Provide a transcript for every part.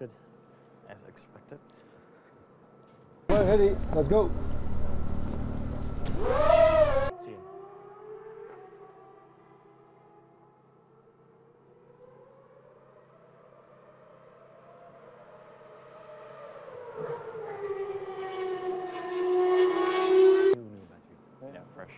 expected. As expected. Well, ready, let's go. See him. New batteries. Yeah, fresh.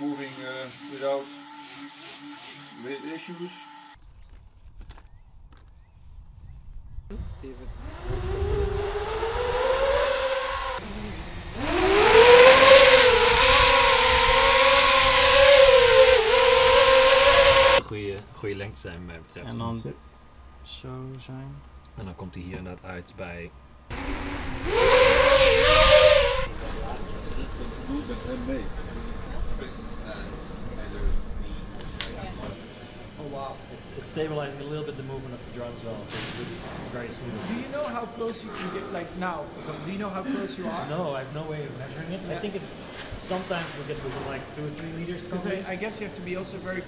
Moving without issues. See if it... Goede lengte zijn wat mij betreft. En dan zo zijn. En dan komt hij hier inderdaad uit bij. Oh wow, it's stabilizing a little bit the movement of the drone as well, so it looks very smooth. Do you know how close you can get, like now? So do you know how close you are? No, I have no way of measuring it. I think it's sometimes we get within like 2 or 3 meters. Because I guess you have to be also very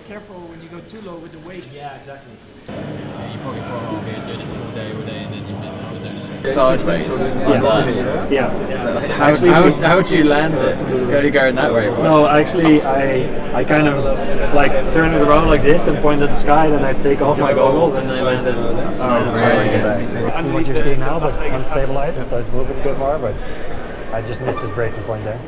careful when you go too low with the weight. Yeah, exactly. You probably thought, oh, we're doing this all day, and then you I was only showing sideways like that. Yeah. So how do you land it? It's going that way, right? No, actually, I kind of like turn it around like this and point at the sky, then I take off my goggles and I land it. And what you're seeing now, that's unstabilized, so it's moving a bit more, but I just missed his breaking point there.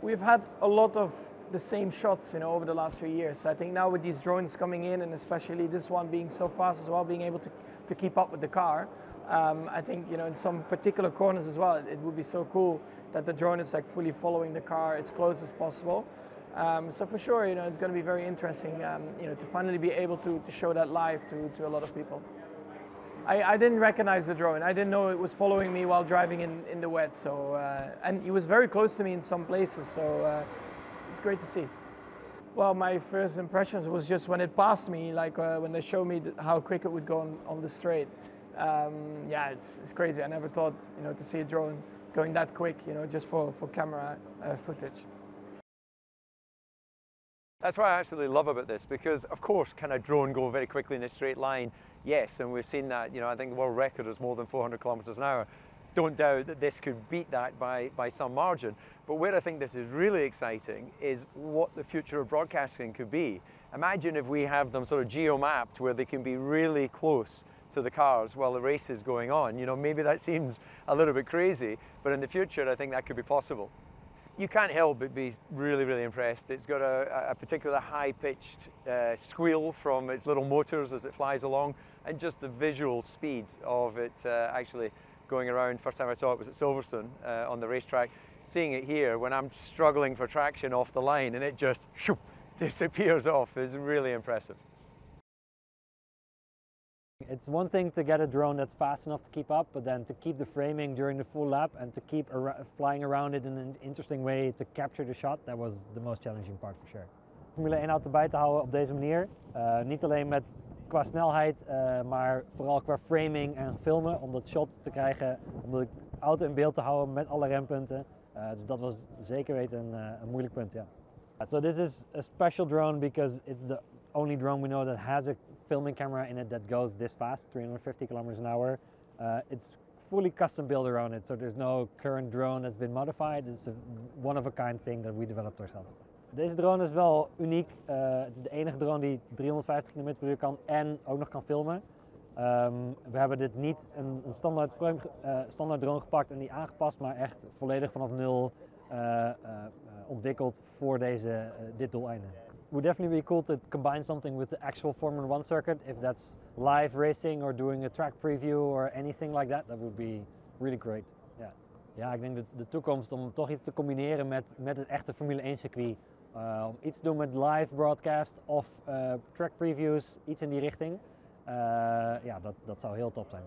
We've had a lot of the same shots, over the last few years. So I think now with these drones coming in, and especially this one being so fast as well, being able to keep up with the car, I think in some particular corners as well, it would be so cool that the drone is like fully following the car as close as possible. So for sure, it's going to be very interesting, to finally be able to show that live to a lot of people. I didn't recognize the drone. I didn't know it was following me while driving in the wet. So and he was very close to me in some places. So it's great to see. Well, my first impressions was just when it passed me, like when they showed me how quick it would go on the straight. Yeah, it's crazy. I never thought, to see a drone going that quick, just for camera footage. That's what I absolutely love about this, because of course, can a drone go very quickly in a straight line? Yes, and we've seen that, I think the world record is more than 400 kilometers an hour. Don't doubt that this could beat that by some margin. But where I think this is really exciting is what the future of broadcasting could be. Imagine if we have them sort of geo-mapped where they can be really close to the cars while the race is going on. Maybe that seems a little bit crazy, but in the future I think that could be possible. You can't help but be really, really impressed. It's got a particular high-pitched squeal from its little motors as it flies along, and just the visual speed of it actually going around. First time I saw it was at Silverstone on the racetrack. Seeing it here when I'm struggling for traction off the line and it just shoo, disappears off is really impressive. It's one thing to get a drone that's fast enough to keep up, but then to keep the framing during the full lap and to keep flying around it in an interesting way to capture the shot, that was the most challenging part for sure. Formule 1 auto bij te houden op deze manier, niet alleen qua snelheid, maar vooral qua framing en filmen, om dat shot te krijgen, om de auto in beeld te houden met alle rempunten. Dus dat was zeker weten een moeilijk punt, ja. So this is a special drone because it's the only drone we know that has a filming camera in it that goes this fast, 350 kilometers an hour. It's fully custom built around it, so there's no current drone that's been modified. It's a one-of-a-kind thing that we developed ourselves. Deze drone is wel uniek. Het is de enige drone die 350 km/h kan en ook nog kan filmen. We hebben dit niet een standaard drone gepakt en die aangepast, maar echt volledig vanaf nul ontwikkeld voor dit doeleinde. It would definitely be cool to combine something with the actual Formula 1 circuit. If that's live racing or doing a track preview or anything like that, that would be really great. Yeah. Ja, ik denk de toekomst om toch iets te combineren met het echte Formule 1 circuit. Om iets te doen met live broadcast of track previews, iets in die richting. Ja, dat zou heel top zijn.